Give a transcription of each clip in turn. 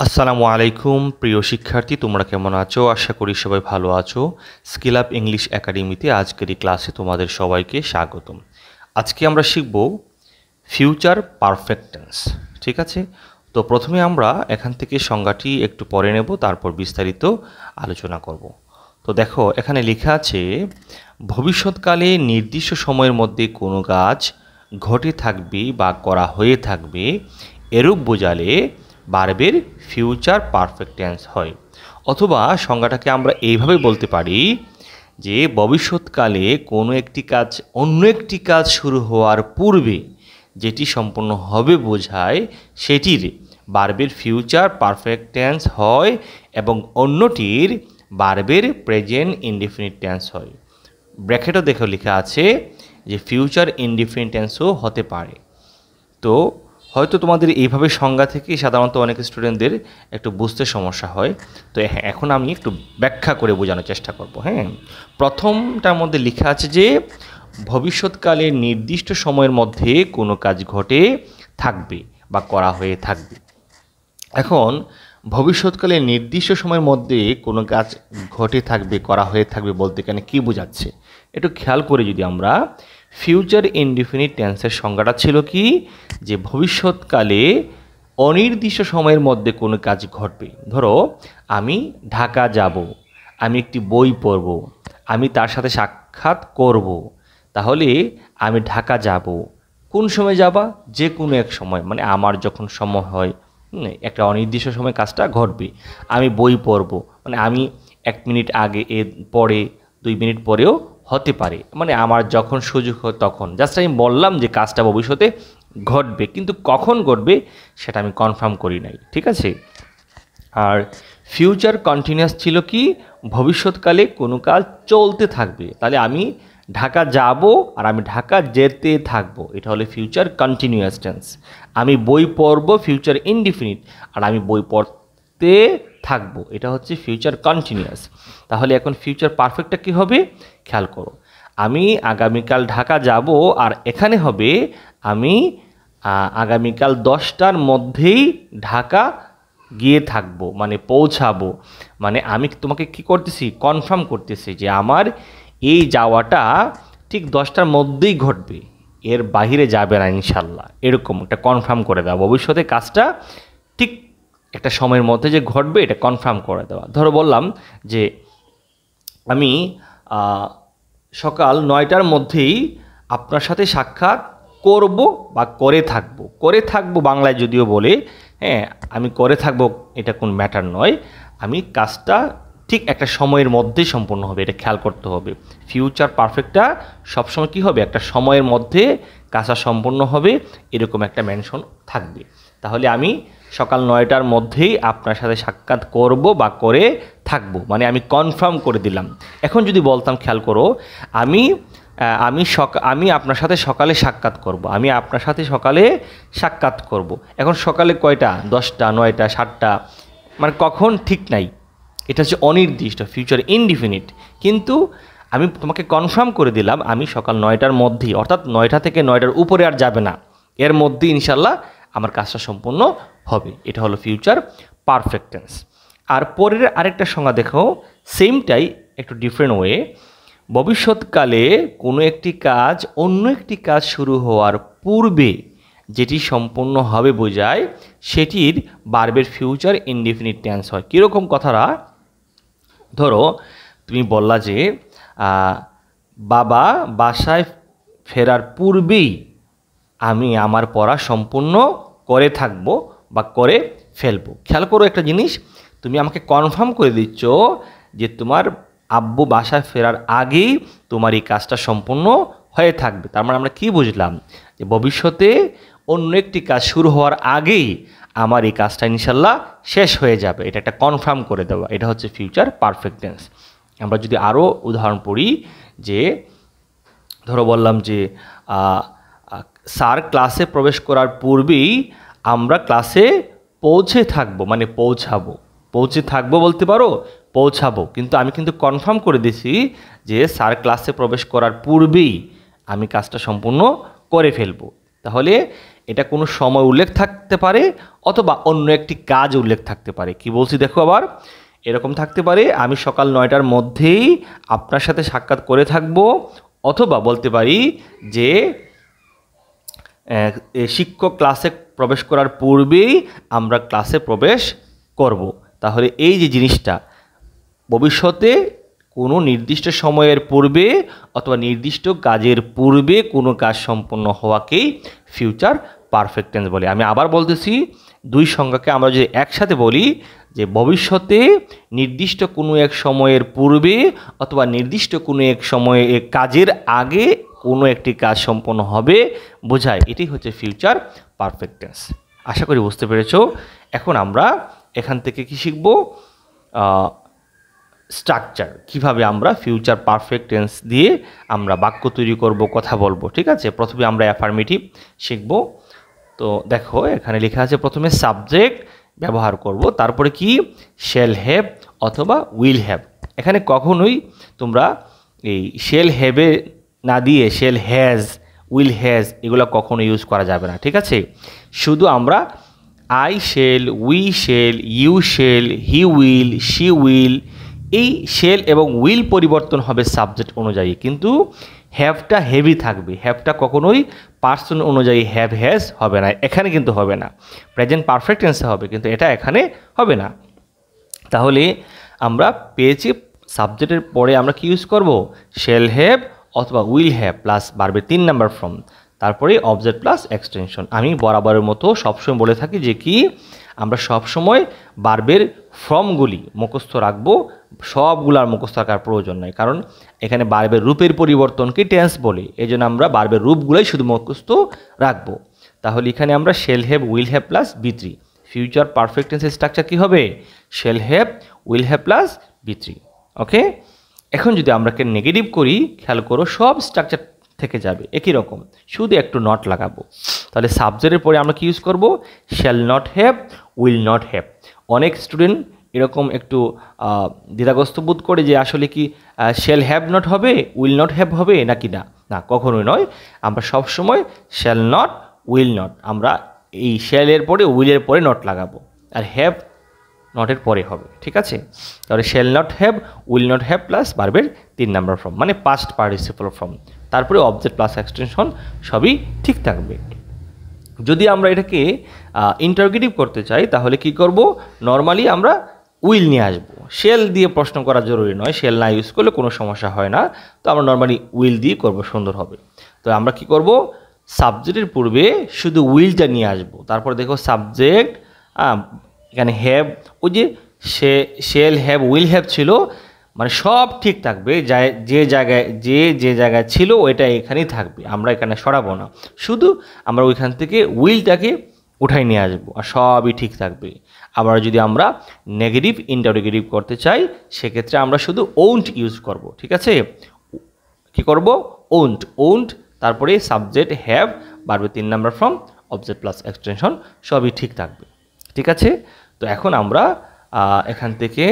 আসসালামু আলাইকুম প্রিয় শিক্ষার্থী, তোমরা কেমন আছো? আশা করি সবাই ভালো আছো। স্কিল আপ ইংলিশ একাডেমিতে আজকের এই ক্লাসে তোমাদের সবাইকে স্বাগতম। আজকে আমরা শিখব ফিউচার পারফেক্ট টেন্স। ঠিক আছে, তো প্রথমে আমরা এখান থেকে সংজ্ঞাটি একটু পড়ে নেব, তারপর বিস্তারিত আলোচনা করব। তো দেখো, এখানে লেখা আছে ভবিষ্যৎকালে নির্দিষ্ট সময়ের মধ্যে কোনো কাজ ঘটে থাকবে বা করা হয়ে থাকবে, এরূপ বোঝালে ভার্বের ফিউচার পারফেক্ট টেন্স হয়। অথবা সংজ্ঞাটাকে আমরা এইভাবে বলতে পারি যে ভবিষ্যৎকালে কোনো একটি কাজ অন্য একটি কাজ শুরু হওয়ার পূর্বে যেটি সম্পন্ন হবে বোঝায় সেটির ভার্বের ফিউচার পারফেক্ট টেন্স হয় এবং অন্যটির ভার্বের প্রেজেন্ট ইনডিফিনিট টেন্স হয়। ব্র্যাকেটও দেখো লেখা আছে যে ফিউচার ইনডিফিনিট টেন্সও হতে পারে। তো হয়তো তোমাদের এইভাবে সংজ্ঞা থেকে সাধারণত অনেক স্টুডেন্টদের একটু বুঝতে সমস্যা হয়। তো এখন আমি একটু ব্যাখ্যা করে বোঝানোর চেষ্টা করব। প্রথমটার মধ্যে লেখা আছে যে ভবিষ্যৎকালে নির্দিষ্ট সময়ের মধ্যে কোনো কাজ ঘটে থাকবে বা করা হয়ে থাকবে। এখন ভবিষ্যৎকালে নির্দিষ্ট সময়ের মধ্যে কোনো কাজ ঘটে থাকবে, করা হয়ে থাকবে বলতে এখানে কী বোঝাচ্ছে একটু খেয়াল করে যদি আমরা ফিউচার ইনডিফিনিট টেন্সের সংজ্ঞাটা ছিল কি, যে ভবিষ্যৎকালে অনির্দিষ্ট সময়ের মধ্যে কোনো কাজ ঘটবে। ধরো আমি ঢাকা যাব, আমি একটি বই পড়ব, আমি তার সাথে সাক্ষাৎ করব। তাহলে আমি ঢাকা যাব, কোন সময় যাবা? যে কোনো এক সময়, মানে আমার যখন সময় হয়, একটা অনির্দিষ্ট সময় কাজটা ঘটবে। আমি বই পড়ব, মানে আমি 1 মিনিট আগে পরে 2 মিনিট পরেও হতে পারে, মানে আমার যখন সুযোগ হয় তখন। জাস্ট আমি বললাম যে কাজটা ভবিষ্যতে ঘটবে, কিন্তু কখন ঘটবে সেটা আমি কনফার্ম করি নাই। ঠিক আছে। আর ফিউচার কন্টিনিউয়াস ছিল কি, ভবিষ্যৎকালে কোনো কাজ চলতে থাকবে। তাহলে আমি ঢাকা যাব আর আমি ঢাকা যেতে থাকবো, এটা হলো ফিউচার কন্টিনিউয়াস টেন্স। আমি বই পড়ব, ফিউচার ইনডিফিনিট, আর আমি বই পড়তে থাকবো, এটা হচ্ছে ফিউচার কন্টিনিউয়াস। তাহলে এখন ফিউচার পারফেক্টটা কী হবে খেয়াল করো। আমি আগামীকাল ঢাকা যাব, আর এখানে হবে আমি আগামীকাল 10টার মধ্যেই ঢাকা গিয়ে থাকবো, মানে পৌঁছাবো। মানে আমি তোমাকে কি করতেছি, কনফার্ম করতেছি যে আমার এই যাওয়াটা ঠিক 10টার মধ্যেই ঘটবে, এর বাহিরে যাবে না ইনশাল্লাহ, এরকম একটা কনফার্ম করে দেওয়া। ভবিষ্যতে কাজটা ঠিক একটা সময়ের মধ্যে যে ঘটবে এটা কনফার্ম করে দেওয়া। ধরো বললাম যে আমি সকাল 9টার মধ্যেই আপনার সাথে সাক্ষাৎ করব বা করে থাকবো বাংলায় যদিও বলে, আমি করে থাকবো, এটা কোন ম্যাটার নয়। আমি কাজটা ঠিক একটা সময়ের মধ্যেই সম্পূর্ণ হবে, এটা খেয়াল করতে হবে। ফিউচার পারফেক্টটা সবসময় কী হবে, একটা সময়ের মধ্যে কাজটা সম্পূর্ণ হবে, এরকম একটা মেনশন থাকবে। তাহলে আমি সকাল 9টার মধ্যেই আপনার সাথে সাক্ষাৎ করব বা করে থাকবো, মানে আমি কনফার্ম করে দিলাম। এখন যদি বলতাম, খেয়াল করো, আমি আপনার সাথে সকালে সাক্ষাৎ করব, আমি আপনার সাথে সকালে সাক্ষাৎ করব। এখন সকালে কয়টা? 10টা, 9টা, 7টা, মানে কখন ঠিক নাই, এটা হচ্ছে অনির্দিষ্ট, ফিউচার ইনডিফিনিট। কিন্তু আমি তোমাকে কনফার্ম করে দিলাম আমি সকাল 9টার মধ্যেই, অর্থাৎ 9টা থেকে 9টার উপরে আর যাবে না, এর মধ্যেই ইনশাল্লাহ আমার কাজটা সম্পূর্ণ হবে। এটা হলো ফিউচার পারফেক্ট টেন্স। আর পরের আরেকটা সংজ্ঞা দেখো, সেমটাই একটু ডিফারেন্ট ওয়ে। ভবিষ্যৎকালে কোনো একটি কাজ অন্য একটি কাজ শুরু হওয়ার পূর্বে যেটি সম্পূর্ণ হবে বোঝায় সেটির ভার্বের ফিউচার ইনডিফিনিট টেন্স হয়। কীরকম কথাটা? ধরো তুমি বললা যে বাবা বাসায় ফেরার পূর্বেই আমি আমার পড়া সম্পূর্ণ করে থাকবো বা করে ফেলবো। খেয়াল করো একটা জিনিস, তুমি আমাকে কনফার্ম করে দিচ্ছ যে তোমার আব্বু বাসায় ফেরার আগেই তোমার এই কাজটা সম্পূর্ণ হয়ে থাকবে। তার মানে আমরা কী বুঝলাম, যে ভবিষ্যতে অন্য একটি কাজ শুরু হওয়ার আগেই আমার এই কাজটা ইনশাল্লাহ শেষ হয়ে যাবে, এটা একটা কনফার্ম করে দেওয়া, এটা হচ্ছে ফিউচার পারফেক্ট টেন্স। আমরা যদি আরও উদাহরণ পড়ি, যে ধরো বললাম যে স্যার ক্লাসে প্রবেশ করার পূর্বেই আমরা ক্লাসে পৌঁছে থাকবো, মানে পৌঁছে থাকবো বলতে পারো, পৌঁছাবো। কিন্তু আমি কিন্তু কনফার্ম করে দিছি যে স্যার ক্লাসে প্রবেশ করার পূর্বেই আমি কাজটা সম্পূর্ণ করে ফেলবো। তাহলে এটা কোনো সময় উল্লেখ থাকতে পারে অথবা অন্য একটি কাজ উল্লেখ থাকতে পারে। কি বলছি দেখো, আবার এরকম থাকতে পারে আমি সকাল 9টার মধ্যেই আপনার সাথে সাক্ষাৎ করে থাকব, অথবা বলতে পারি যে শিক্ষক ক্লাসে প্রবেশ করার পূর্বেই আমরা ক্লাসে প্রবেশ করব। তাহলে এই যে জিনিসটা ভবিষ্যতে কোনো নির্দিষ্ট সময়ের পূর্বে অথবা নির্দিষ্ট কাজের পূর্বে কোনো কাজ সম্পন্ন হওয়াকেই ফিউচার পারফেক্ট টেন্স বলে। আমি আবার বলতেছি, দুই সংজ্ঞাকে আমরা যদি একসাথে বলি যে ভবিষ্যতে নির্দিষ্ট কোনো এক সময়ের পূর্বে অথবা নির্দিষ্ট কোনো এক সময়ে কাজের আগে কোনো একটি কাজ সম্পন্ন হবে বোঝায়, এটাই হচ্ছে ফিউচার পারফেক্ট টেন্স। আশা করি বুঝতে পেরেছো। এখন আমরা এখান থেকে কি শিখব? স্ট্রাকচার, কিভাবে আমরা ফিউচার পারফেক্ট টেন্স দিয়ে আমরা বাক্য তৈরি করব, কথা বলবো। ঠিক আছে, প্রথমে আমরা অ্যাফার্মেটিভ শিখব। তো দেখো এখানে লেখা আছে প্রথমে সাবজেক্ট ব্যবহার করব, তারপরে কি শ্যাল হ্যাভ অথবা উইল হ্যাভ। এখানে কখনোই তোমরা এই শ্যাল হ্যাভে না দিয়ে শ্যাল হ্যাজ, উইল হ্যাজ এগুলো কখনো ইউজ করা যাবে না। ঠিক আছে, শুধু আমরা I shall, we shall, you shall, he will, she will, এই শেল এবং উইল পরিবর্তন হবে সাবজেক্ট অনুযায়ী, কিন্তু হ্যাভটা হেভি থাকবে। হ্যাভটা কখনোই পার্সন অনুযায়ী হ্যাভ হ্যাজ হবে না, এখানে কিন্তু হবে না। প্রেজেন্ট পারফেক্ট টেন্সে হবে, কিন্তু এটা এখানে হবে না। তাহলে আমরা পেয়েছি সাবজেক্টের পরে আমরা কি ইউজ করব? শেল হ্যাভ অথবা উইল হ্যাভ প্লাস ভার্বের 3 নাম্বার ফর্ম, তারপরে অবজেক্ট প্লাস এক্সটেনশন। আমি বরাবরের মতো সবসময় বলে থাকি যে কি আমরা সবসময় ভার্বের ফর্মগুলি মুখস্থ রাখবো, সবগুলার মুখস্থ রাখার প্রয়োজন নয়, কারণ এখানে ভার্বের রূপের পরিবর্তনকে টেন্স বলে, এই জন্য আমরা ভার্বের রূপগুলোই শুধু মুখস্থ রাখবো। তাহলে এখানে আমরা shall have, will have plus B3। Future perfect টেন্সের স্ট্রাকচার কী হবে? Shall have, will have plus B3। ওকে, এখন যদি আমরা নেগেটিভ করি, খেয়াল করো সব স্ট্রাকচার থেকে যাবে একই রকম, শুধু একটু নট লাগাবো। তাহলে সাবজেক্টের পরে আমরা কি ইউজ করব? Shall not have, will not have. অনেক স্টুডেন্ট এরকম একটু দ্বিধাগ্রস্ত বোধ করে যে আসলে কি শ্যাল হ্যাভ নট হবে, উইল নট হ্যাভ হবে নাকি না। না, কখনোই নয়। আমরা সবসময় শ্যাল নট, উইল নট, আমরা এই শ্যালের পরে উইলের পরে নট লাগাবো, আর হ্যাভ নটের পরে হবে। ঠিক আছে, তাহলে shall not have, will not have plus ভার্বের 3 নাম্বার ফর্ম, মানে পাস্ট পার্টিসিপল ফর্ম, তারপরে অবজেক্ট প্লাস এক্সটেনশন, সবই ঠিক থাকবে। যদি আমরা এটাকে ইন্টারোগেটিভ করতে চাই তাহলে কি করব? নর্মালি আমরা উইল নিয়ে আসবো, শেল দিয়ে প্রশ্ন করা জরুরি নয়, শেল না ইউজ করলে কোনো সমস্যা হয় না। তো আমরা নর্মালি উইল দিয়ে করব, সুন্দর হবে। তো আমরা কি করব? সাবজেক্টের পূর্বে শুধু উইলটা নিয়ে আসবো, তারপর দেখো সাবজেক্ট, এখানে হ্যাভ, ওই যে শেল হ্যাভ, উইল হ্যাভ ছিল, মানে সব ঠিক থাকবে, যে জায়গায় ছিল ওইটা এখানেই থাকবে, আমরা এখানে সরাবো না, শুধু আমরা ওইখান থেকে উইলটাকে উঠাই নিয়ে আসবো, আর সবই ঠিক থাকবে। আবার যদি আমরা নেগেটিভ ইন্টারোগেটিভ করতে চাই সেক্ষেত্রে আমরা শুধু ওন্ট ইউজ করব। ঠিক আছে, কি করব? ওন্ট, ওন্ট, তারপরে সাবজেক্ট হ্যাভ, ভার্বের 3 number form, object plus extension, সবই ঠিক থাকবে। ঠিক আছে, তো এখন আমরা এখান থেকে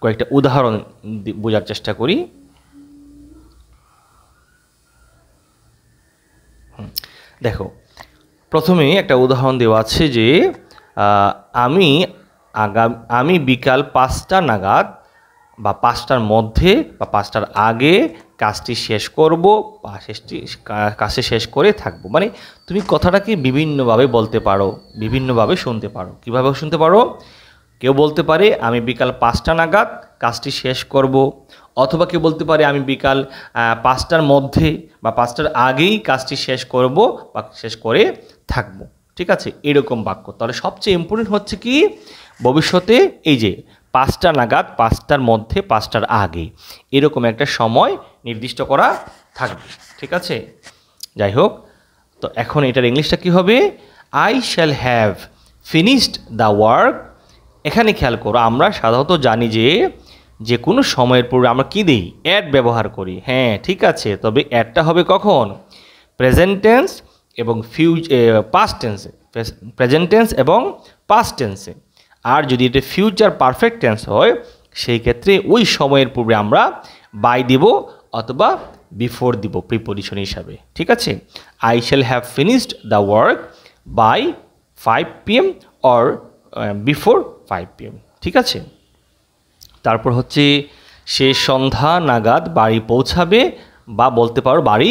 কয়েকটা উদাহরণ বোঝার চেষ্টা করি। দেখো প্রথমে একটা উদাহরণ দেওয়া আছে যে আমি বিকাল 5টা নাগাদ বা 5টার মধ্যে বা 5টার আগে কাজটি শেষ করব বা কাজটি শেষ করে থাকবো। মানে তুমি কথাটাকে বিভিন্নভাবে বলতে পারো, বিভিন্নভাবে শুনতে পারো। কিভাবে শুনতে পারো? কেউ বলতে পারে আমি বিকাল 5টা নাগাদ কাজটি শেষ করব, অথবা কেউ বলতে পারে আমি বিকাল 5টার মধ্যে বা 5টার আগেই কাজটি শেষ করব বা শেষ করে থাকবো। ঠিক আছে, এরকম বাক্য। তাহলে সবচেয়ে ইম্পর্টেন্ট হচ্ছে কি ভবিষ্যতে এই যে 5টা নাগাদ, 5টার মধ্যে, 5টার আগে, এরকম একটা সময় নির্দিষ্ট করা থাকবে। ঠিক আছে, যাই হোক, তো এখন এটার ইংলিশটা কি হবে? I shall have finished the work. এখানে খেয়াল করো, আমরা সাধারণত জানি যে কোনো সময়ের পূর্বে আমরা কী দিই? অ্যাড ব্যবহার করি। হ্যাঁ ঠিক আছে, তবে অ্যাডটা হবে কখন? প্রেজেন্ট টেন্স এবং পাস্ট টেন্সে, প্রেজেন্ট টেন্স এবং পাস্ট টেন্সে। আর যদি এটা ফিউচার পারফেক্ট টেন্স হয় সেই ক্ষেত্রে ওই সময়ের পূর্বে আমরা বাই দিব অথবা বিফোর দিব প্রিপোজিশন হিসাবে। ঠিক আছে, I shall have finished the work by 5 PM or before 5 PM, ঠিক আছে। তারপর হচ্ছে সে সন্ধ্যা নাগাদ বাড়ি পৌঁছাবে বা বলতে পারো বাড়ি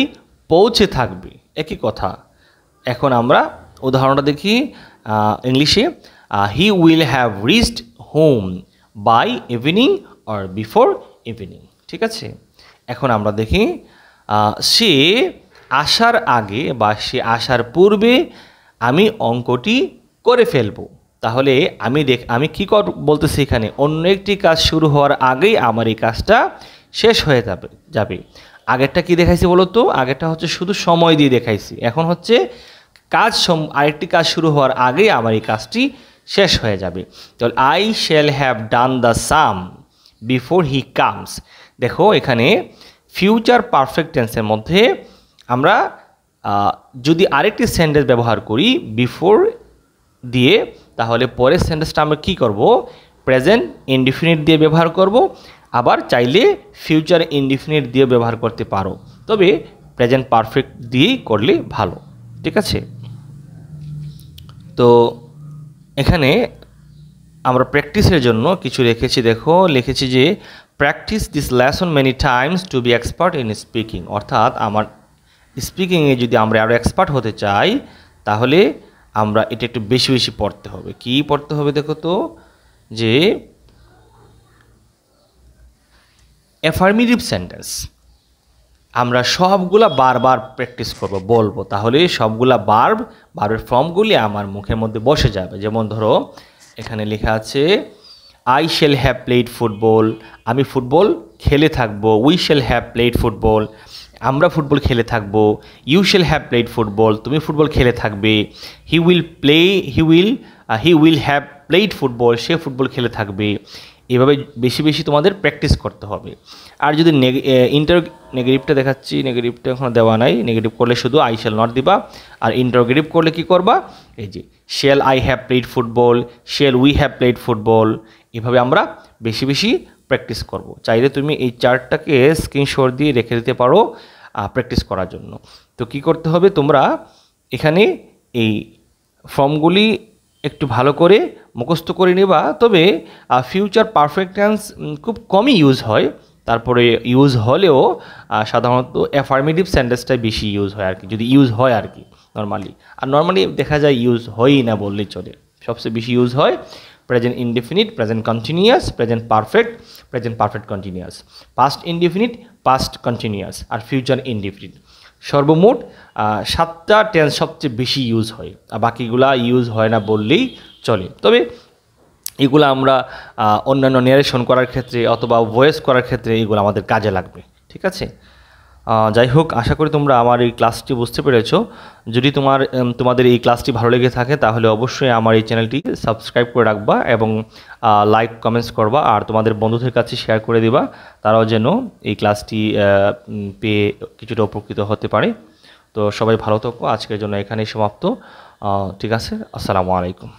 পৌঁছে থাকবে, একই কথা। এখন আমরা উদাহরণটা দেখি ইংলিশে। He will have reached home by evening or before evening, ঠিক আছে। এখন আমরা দেখি সে আসার আগে বা সে আসার পূর্বে আমি অঙ্কটি করে ফেলবো। তাহলে আমি কী বলতেছি এখানে, অন্য একটি কাজ শুরু হওয়ার আগেই আমার এই কাজটা শেষ হয়ে যাবে। আগেরটা কি দেখাইছি বলো তো? আগেরটা হচ্ছে শুধু সময় দিয়ে দেখাইছি, এখন হচ্ছে আরেকটি কাজ শুরু হওয়ার আগেই আমার এই কাজটি শেষ হয়ে যাবে। তাহলে I shall have done the some before he comes. দেখো এখানে ফিউচার পারফেক্ট টেন্সের মধ্যে আমরা যদি আরেকটি সেন্টেন্স ব্যবহার করি বিফোর দিয়ে, তাহলে পরের সেন্টেন্সটা আমরা কী করব, প্রেজেন্ট ইনডিফিনিট দিয়ে ব্যবহার করব। আবার চাইলে ফিউচার ইনডিফিনিট দিয়ে ব্যবহার করতে পারো, তবে প্রেজেন্ট পারফেক্ট দিয়েই করলে ভালো, ঠিক আছে। তো এখানে আমরা প্র্যাকটিসের জন্য কিছু রেখেছি, দেখো লিখেছি যে practice this lesson many times to be expert in speaking. অর্থাৎ আমার স্পিকিংয়ে যদি আমরা আরও এক্সপার্ট হতে চাই তাহলে আমরা এটা একটু বেশি বেশি পড়তে হবে। কি পড়তে হবে দেখো তো, যে অ্যাফার্মেটিভ সেন্টেন্স আমরা সবগুলা বারবার প্র্যাকটিস করব, বলবো, তাহলে সবগুলা বার্বের ফর্মগুলি আমার মুখের মধ্যে বসে যাবে। যেমন ধরো এখানে লেখা আছে I shall have played football, আমি ফুটবল খেলে থাকবো। We shall have played football, আমরা ফুটবল খেলে থাকবো। You shall have played football, তুমি ফুটবল খেলে থাকবে। He will have played football, সে ফুটবল খেলে থাকবে। এভাবে বেশি বেশি তোমাদের প্র্যাকটিস করতে হবে। আর যদি নেগেটিভটা দেখাচ্ছি, নেগেটিভটা এখন দেওয়া নাই, নেগেটিভ করলে শুধু আই শ্যাল নট দিবা। আর ইন্টারোগেটিভ করলে কি করবা, এই যে shall I have played football, shall we have played football. এভাবে আমরা বেশি বেশি প্র্যাকটিস করব। চাইলে তুমি এই চার্টটাকে স্ক্রিনশট দিয়ে রেখে দিতে পারো প্র্যাকটিস করার জন্য। তো কি করতে হবে, তোমরা এখানে এই ফর্মগুলি একটু ভালো করে মুখস্থ করে নেবা। তবে ফিউচার পারফেক্ট টেন্স খুব কমই ইউজ হয়, তারপরে ইউজ হলেও সাধারণত অ্যাফার্মেটিভ সেন্টেন্সটাই বেশি ইউজ হয় আর কি, যদি ইউজ হয় আর কি নর্মালি। আর নর্মালি দেখা যায় ইউজ হয়ই না বললেই চলে। সবচেয়ে বেশি ইউজ হয় present indefinite, present continuous, present perfect continuous, past indefinite, past continuous, আর ফিউচার ইনডিফিনিট। সর্বমোট 7টা টেন্স সবচেয়ে বেশি ইউজ হয়, আর বাকিগুলা ইউজ হয় না বললেই চলে। তবে এগুলো আমরা অন্যান্য ন্যারেশন করার ক্ষেত্রে অথবা ভয়েস করার ক্ষেত্রে এগুলো আমাদের কাজে লাগবে, ঠিক আছে। যাই হোক, আশা করি তোমরা আমার এই ক্লাসটি বুঝতে পেরেছো। যদি তোমাদের এই ক্লাসটি ভালো লেগে থাকে তাহলে অবশ্যই আমার এই চ্যানেলটি সাবস্ক্রাইব করে রাখবা এবং লাইক কমেন্টস করবা, আর তোমাদের বন্ধুদের কাছে শেয়ার করে দিবা, তারাও যেন এই ক্লাসটি পেয়ে কিছুটা উপকৃত হতে পারে। তো সবাই ভালো থাকো, আজকের জন্য এখানেই সমাপ্ত, ঠিক আছে। আসসালামু আলাইকুম।